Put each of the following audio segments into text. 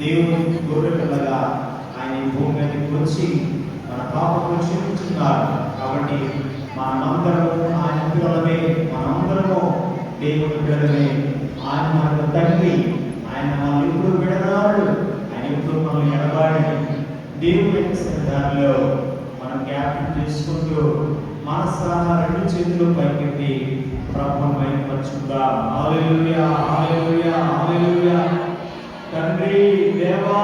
దేవుని గొర్రె పిల్లగా ఆయన ఈ భూమి మీదకి వచ్చి మన పాపములు క్షమించున్నారు. కాబట్టి మనందరము ఆయన పిల్లలమే, మనందరము దేవుని పిల్లలమే. ఆయన మనకు తండ్రి, ఆయన మనల్ని ఎప్పుడు విడనాడు, ఆయన ఎప్పుడు మనల్ని ఎడబాడి దేవుని యొక్క సన్నిధానంలో మనం జ్ఞాపకం చేసుకుంటూ మనసారా రెండు చేతులు పైకెత్తి ప్రభువును మహిమపరచుకుందాం. హల్లెలూయా, హల్లెలూయా, హల్లెలూయా. తండ్రి, దేవా,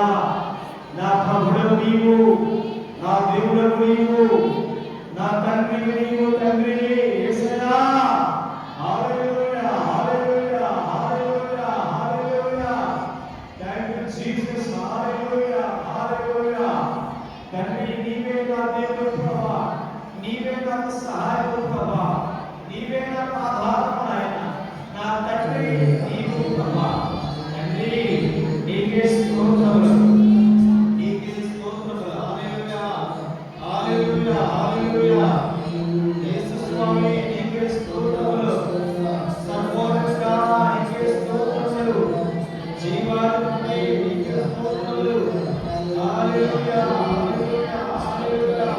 నా ప్రభువు నీవు, నా దేవుడు నీవు, నా తండ్రి నీవు. తండ్రి యేసయ్యా, hallelujah, hallelujah, hallelujah, hallelujah. Thank you Jesus. Hallelujah, hallelujah. తండ్రి, నీవే నా దేవుడు ప్రభువా, నీవే నాకు సహాయకుడు ప్రభువా, నీవే నాకు ఆధారము నాయనా. నా తండ్రి నీవు ప్రభువా. తండ్రి నీకే స్తోత్రములు, నీకే స్తోత్రములు. హల్లెలూయా, హల్లెలూయా, హల్లెలూయా. యేసు స్వామి నీకే స్తోత్రములు, సర్వోన్నతుడా నీకే స్తోత్రములు, జీవాత్మనే నీకే స్తోత్రములు. Hallelujah, hallelujah, hallelujah.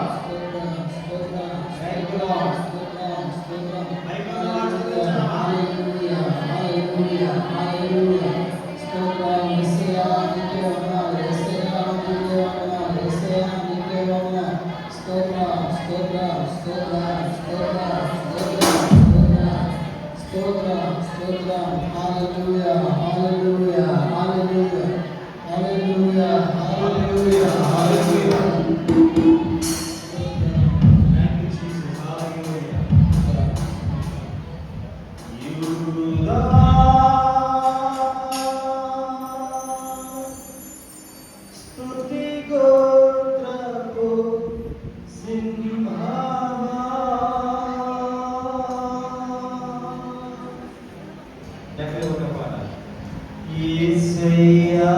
Thank you Lord. Yesayya